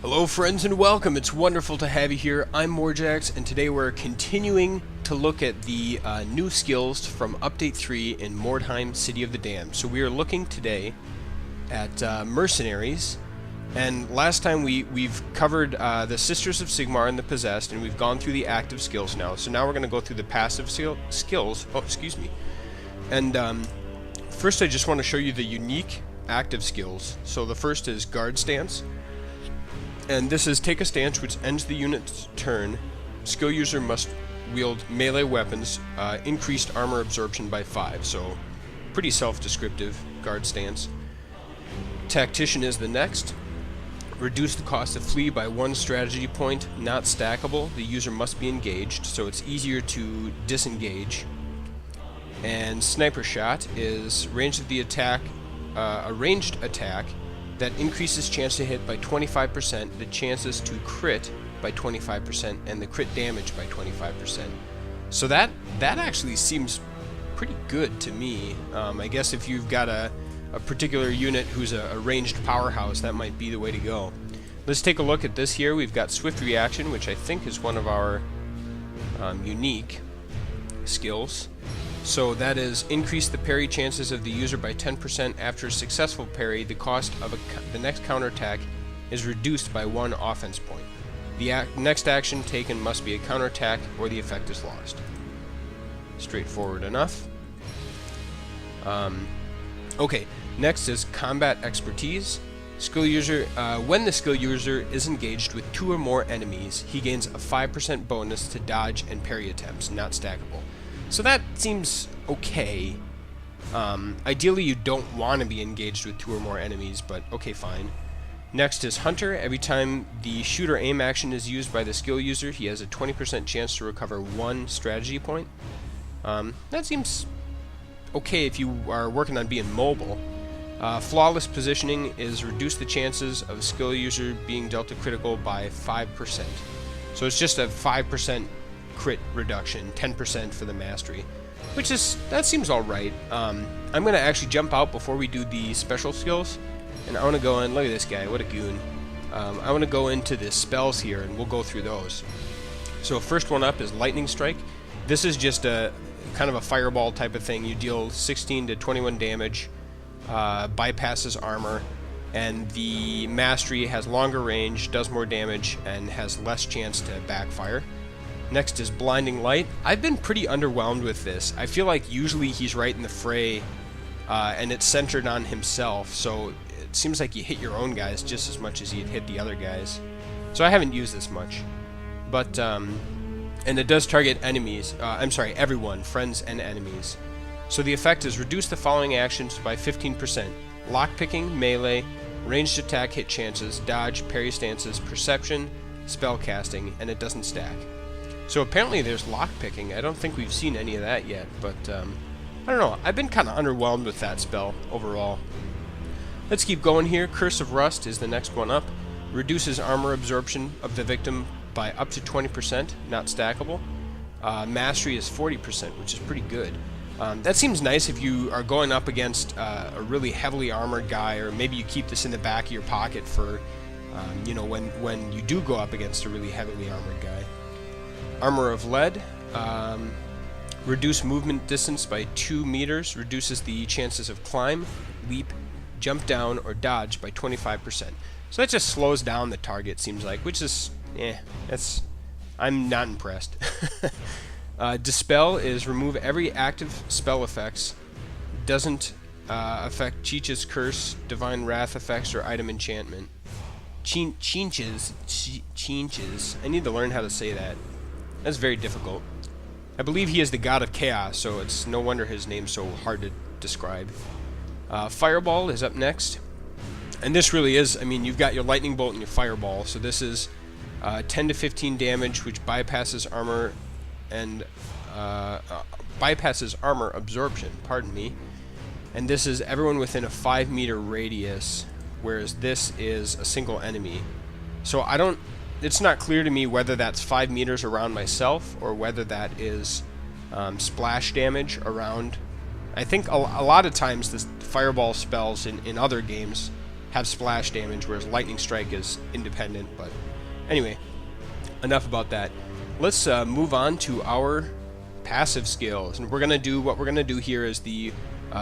Hello friends and welcome, it's wonderful to have you here. I'm Morjax and today we're continuing to look at the new skills from Update 3 in Mordheim City of the Damned. So we are looking today at Mercenaries, and last time we've covered the Sisters of Sigmar and the Possessed, and we've gone through the active skills now. So now we're going to go through the passive skills, and first I just want to show you the unique active skills. So the first is Guard Stance. And this is take a stance which ends the unit's turn. Skill user must wield melee weapons, increased armor absorption by 5. So pretty self-descriptive guard stance. Tactician is the next. Reduce the cost of flee by 1 strategy point, not stackable. The user must be engaged, so it's easier to disengage. And Sniper Shot is range of the attack, a ranged attack that increases chance to hit by 25%, the chances to crit by 25%, and the crit damage by 25%. So that actually seems pretty good to me. I guess if you've got a particular unit who's a ranged powerhouse, that might be the way to go. Let's take a look at this here. We've got Swift Reaction, which I think is one of our unique skills. So that is increase the parry chances of the user by 10% after a successful parry. The cost of the next counterattack is reduced by 1 offense point. The next action taken must be a counterattack or the effect is lost. Straightforward enough. Okay, next is Combat Expertise. Skill user, when the skill user is engaged with 2 or more enemies, he gains a 5% bonus to dodge and parry attempts, not stackable. So that seems okay. Ideally you don't want to be engaged with 2 or more enemies, but okay, fine. Next is Hunter. Every time the shoot or aim action is used by the skill user, he has a 20% chance to recover 1 strategy point. That seems okay if you are working on being mobile. Flawless Positioning is reduce the chances of a skill user being dealt a critical by 5%. So it's just a 5% crit reduction, 10% for the mastery, that seems alright. I'm going to actually jump out before we do the special skills, and I want to go in, look at this guy, what a goon. I want to go into the spells here, and we'll go through those. So first one up is Lightning Strike. This is just a kind of a fireball type of thing. You deal 16 to 21 damage, bypasses armor, and the mastery has longer range, does more damage, and has less chance to backfire. Next is Blinding Light. I've been pretty underwhelmed with this. I feel like usually he's right in the fray, and it's centered on himself, so it seems like you hit your own guys just as much as you'd hit the other guys. So I haven't used this much. But, and it does target enemies, everyone, friends and enemies. So the effect is reduce the following actions by 15%. Lockpicking, melee, ranged attack hit chances, dodge, parry stances, perception, spell casting, and it doesn't stack. So apparently there's lockpicking. I don't think we've seen any of that yet, but I don't know. I've been kind of underwhelmed with that spell overall. Let's keep going here. Curse of Rust is the next one up. Reduces armor absorption of the victim by up to 20%, not stackable. Mastery is 40%, which is pretty good. That seems nice if you are going up against a really heavily armored guy, or maybe you keep this in the back of your pocket for, you know, when you do go up against a really heavily armored guy. Armor of Lead, reduce movement distance by 2 meters, reduces the chances of climb, leap, jump down, or dodge by 25%. So that just slows down the target, seems like, which is, I'm not impressed. Dispel is remove every active spell effects, doesn't affect Cheech's Curse, Divine Wrath effects, or item enchantment. Cheech's, I need to learn how to say that. That's very difficult. I believe he is the god of chaos, so it's no wonder his name's so hard to describe. Fireball is up next. And this really is, I mean, you've got your lightning bolt and your fireball, so this is 10 to 15 damage, which bypasses armor and bypasses armor absorption, pardon me. And this is everyone within a 5-meter radius, whereas this is a single enemy. So it's not clear to me whether that's 5 meters around myself or whether that is splash damage around. I think a lot of times the fireball spells in other games have splash damage, whereas lightning strike is independent. But anyway, enough about that. Let's move on to our passive skills, and what we're gonna do here is the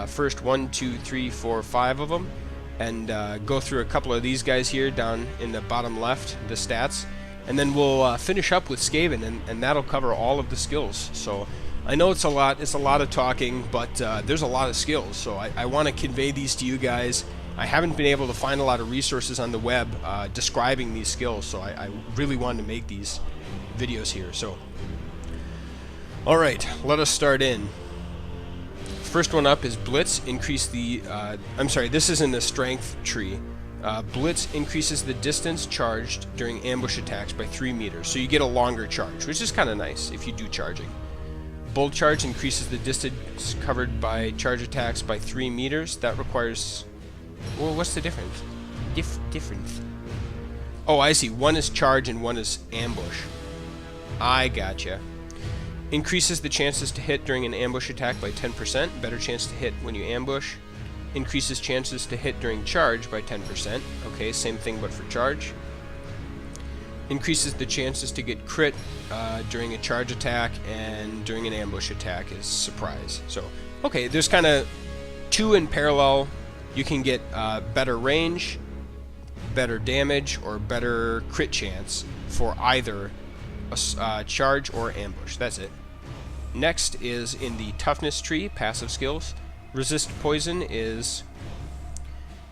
first 1, 2, 3, 4, 5 of them, and go through a couple of these guys here down in the bottom left, the stats, and then we'll finish up with Skaven, and that'll cover all of the skills. So I know it's a lot of talking, but there's a lot of skills, so I want to convey these to you guys. I haven't been able to find a lot of resources on the web describing these skills, so I really wanted to make these videos here. So alright, let us start in. First one up is Blitz. Increase the this is in the strength tree. Blitz increases the distance charged during ambush attacks by 3 meters, so you get a longer charge, which is kind of nice if you do charging. Bolt charge increases the distance covered by charge attacks by 3 meters. That requires... well, what's the difference? Difference. Oh, I see. One is charge and one is ambush. I gotcha. Increases the chances to hit during an ambush attack by 10%. Better chance to hit when you ambush. Increases chances to hit during charge by 10%. Okay, same thing but for charge. Increases the chances to get crit during a charge attack, and during an ambush attack is surprise. So, okay, there's kind of two in parallel. You can get better range, better damage, or better crit chance for either a charge or ambush. That's it. Next is in the toughness tree, passive skills. Resist poison is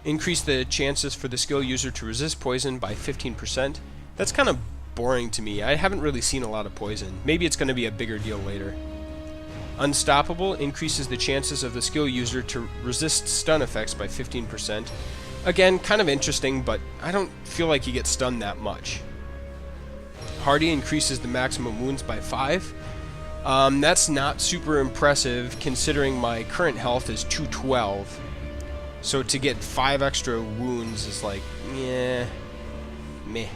increase the chances for the skill user to resist poison by 15%. That's kind of boring to me. I haven't really seen a lot of poison. Maybe it's going to be a bigger deal later. Unstoppable increases the chances of the skill user to resist stun effects by 15%. Again, kind of interesting, but I don't feel like you get stunned that much. Hardy increases the maximum wounds by 5. That's not super impressive considering my current health is 212. So to get 5 extra wounds is like, yeah, meh.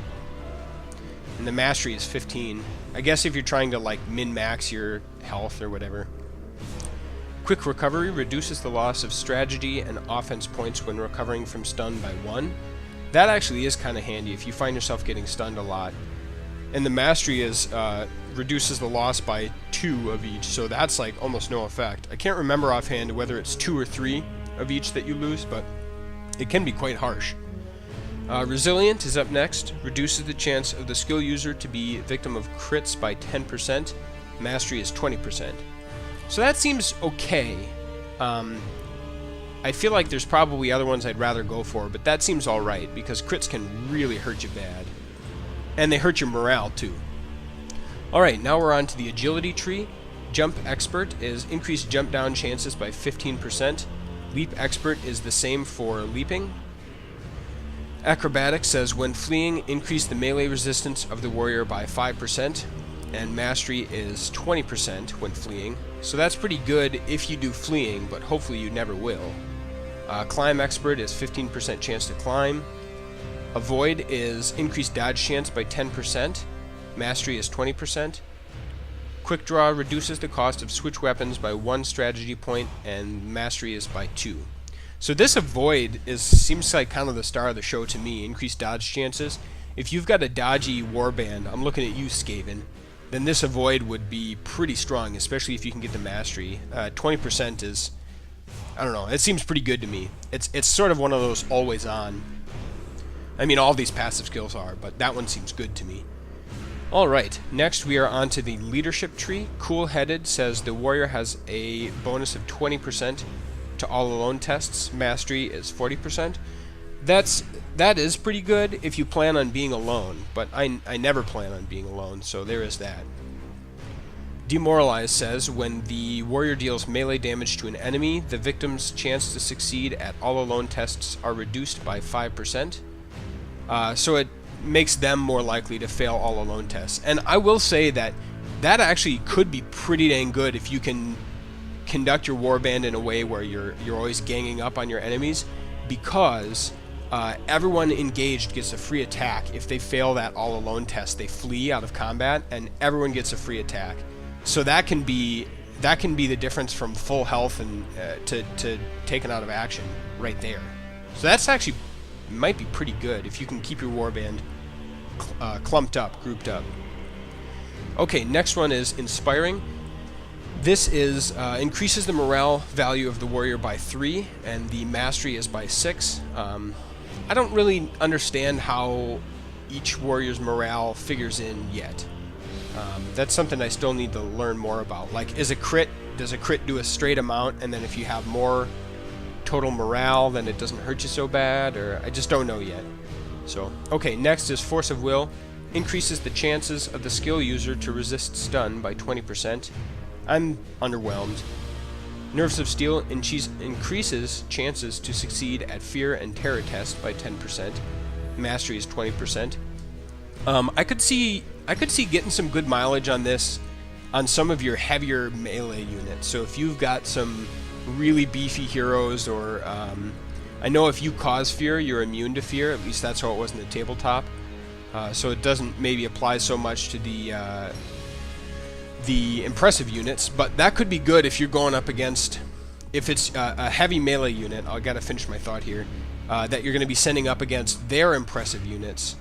And the mastery is 15. I guess if you're trying to like min-max your health or whatever. Quick recovery reduces the loss of strategy and offense points when recovering from stun by 1. That actually is kind of handy if you find yourself getting stunned a lot. And the mastery is reduces the loss by 2 of each, so that's like almost no effect. I can't remember offhand whether it's 2 or 3 of each that you lose, but it can be quite harsh. Resilient is up next. Reduces the chance of the skill user to be victim of crits by 10%. Mastery is 20%. So that seems okay. I feel like there's probably other ones I'd rather go for, but that seems alright, because crits can really hurt you bad. And they hurt your morale too. Alright, now we're on to the agility tree. Jump Expert is increased jump down chances by 15%. Leap Expert is the same for leaping. Acrobatics says when fleeing, increase the melee resistance of the warrior by 5%, and mastery is 20% when fleeing. So that's pretty good if you do fleeing, but hopefully you never will. Climb Expert is 15% chance to climb. Avoid is increased dodge chance by 10%. Mastery is 20%. Quick Draw reduces the cost of switch weapons by 1 strategy point, and mastery is by 2. So this avoid seems like kind of the star of the show to me. Increased dodge chances. If you've got a dodgy warband, I'm looking at you, Skaven, then this avoid would be pretty strong, especially if you can get the mastery. 20% is, I don't know, it seems pretty good to me. It's sort of one of those always on. I mean, all these passive skills are, but that one seems good to me. Alright, next we are on to the leadership tree. Cool-headed says the warrior has a bonus of 20% to all alone tests. Mastery is 40%. That is pretty good if you plan on being alone, but I never plan on being alone, so there is that. Demoralize says when the warrior deals melee damage to an enemy, the victim's chance to succeed at all alone tests are reduced by 5%. So it makes them more likely to fail all alone tests. And I will say that actually could be pretty dang good if you can conduct your warband in a way where you're always ganging up on your enemies, because everyone engaged gets a free attack. If they fail that all alone test, they flee out of combat, and everyone gets a free attack. So that can be the difference from full health and to taken out of action right there. So that's actually might be pretty good if you can keep your warband clumped up, grouped up. Okay, next one is Inspiring. This is increases the morale value of the warrior by 3, and the mastery is by 6. I don't really understand how each warrior's morale figures in yet. That's something I still need to learn more about. Like, does a crit do a straight amount, and then if you have more total morale, then it doesn't hurt you so bad? Or I just don't know yet. So, okay, next is Force of Will. Increases the chances of the skill user to resist stun by 20%. I'm underwhelmed. Nerves of Steel increases chances to succeed at Fear and Terror test by 10%. Mastery is 20%. I could see getting some good mileage on this on some of your heavier melee units. So if you've got some really beefy heroes, or I know if you cause fear, you're immune to fear. At least that's how it was in the tabletop. So it doesn't maybe apply so much to the impressive units, but that could be good if you're going up against, if it's a heavy melee unit. I gotta finish my thought here. That you're going to be sending up against their impressive units.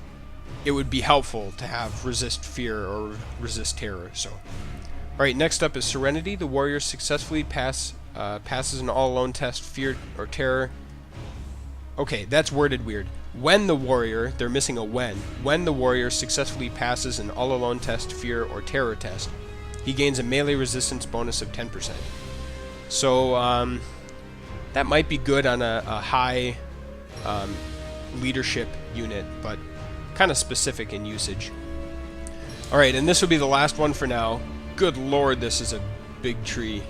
It would be helpful to have resist fear or resist terror. So, all right, next up is Serenity. The warrior successfully passes an all-alone test, fear or terror. Okay, that's worded weird. When the warrior, they're missing a when. When the warrior successfully passes an all-alone test, fear or terror test, he gains a melee resistance bonus of 10%. So that might be good on a high leadership unit, but kind of specific in usage. Alright, and this will be the last one for now. Good lord, this is a big tree.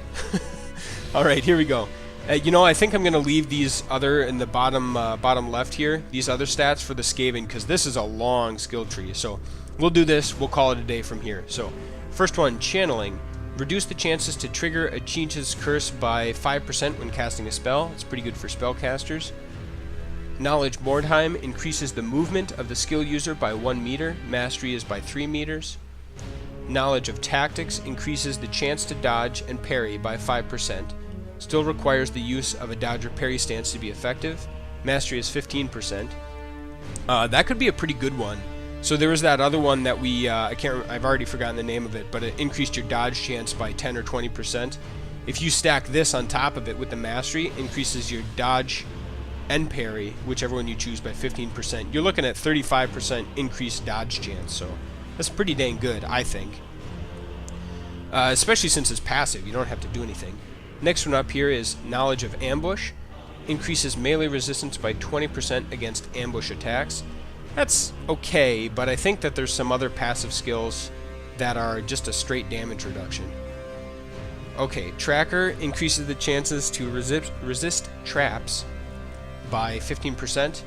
Alright, here we go. You know, I think I'm going to leave these other in the bottom left here, these other stats for the Skaven, because this is a long skill tree. So we'll do this, we'll call it a day from here. So first one, Channeling. Reduce the chances to trigger a Cheech's Curse by 5% when casting a spell. It's pretty good for spellcasters. Knowledge Mordheim increases the movement of the skill user by 1 meter. Mastery is by 3 meters. Knowledge of Tactics increases the chance to dodge and parry by 5%. Still requires the use of a dodge or parry stance to be effective. Mastery is 15%. That could be a pretty good one. So there was that other one that I've already forgotten the name of it, but it increased your dodge chance by 10 or 20%. If you stack this on top of it with the mastery, increases your dodge and parry, whichever one you choose, by 15%. You're looking at 35% increased dodge chance, so that's pretty dang good, I think. Especially since it's passive, you don't have to do anything. Next one up here is Knowledge of Ambush. Increases melee resistance by 20% against ambush attacks. That's okay, but I think that there's some other passive skills that are just a straight damage reduction. Okay, Tracker increases the chances to resist traps by 15%.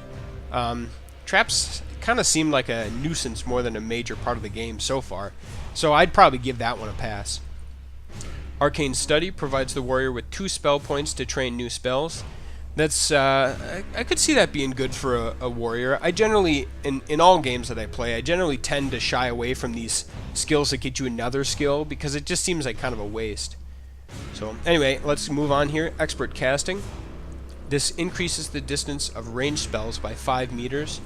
Traps kind of seem like a nuisance more than a major part of the game so far, so I'd probably give that one a pass. Arcane Study provides the warrior with 2 spell points to train new spells. That's I could see that being good for a warrior. I generally, in all games that I play, I generally tend to shy away from these skills that get you another skill because it just seems like kind of a waste. So anyway, let's move on here. Expert Casting. This increases the distance of ranged spells by 5 meters.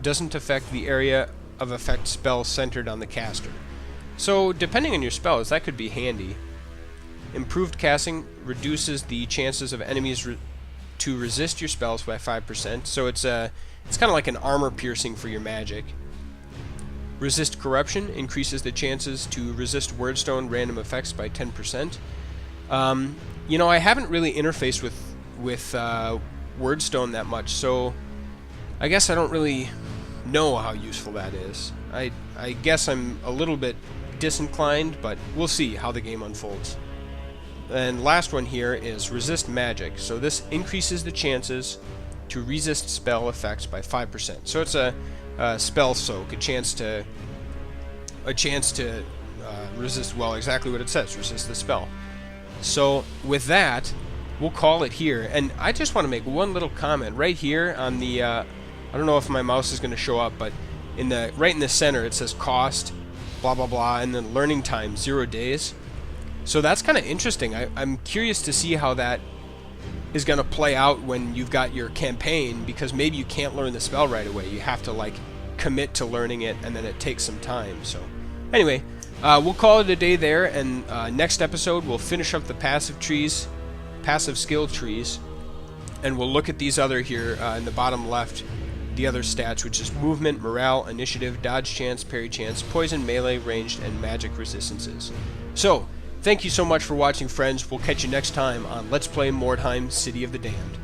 Doesn't affect the area of effect spells centered on the caster. So depending on your spells, that could be handy. Improved Casting reduces the chances of enemies to resist your spells by 5%. So it's kind of like an armor piercing for your magic. Resist Corruption increases the chances to resist Wordstone random effects by 10%. You know, I haven't really interfaced with Wordstone that much, so I guess I don't really know how useful that is. I guess I'm a little bit disinclined, but we'll see how the game unfolds. And last one here is Resist Magic. So this increases the chances to resist spell effects by 5%. So it's a spell soak, a chance to resist, well, exactly what it says, resist the spell. So with that, we'll call it here. And I just want to make one little comment right here on the I don't know if my mouse is going to show up, but right in the center it says cost blah blah blah, and then learning time 0 days. So that's kind of interesting. I'm curious to see how that is going to play out when you've got your campaign, because maybe you can't learn the spell right away. You have to like commit to learning it, and then it takes some time. So anyway, we'll call it a day there, and next episode we'll finish up the passive skill trees, and we'll look at these other here in the bottom left, the other stats, which is movement, morale, initiative, dodge chance, parry chance, poison, melee, ranged, and magic resistances. So thank you so much for watching, friends. We'll catch you next time on Let's Play Mordheim City of the Damned.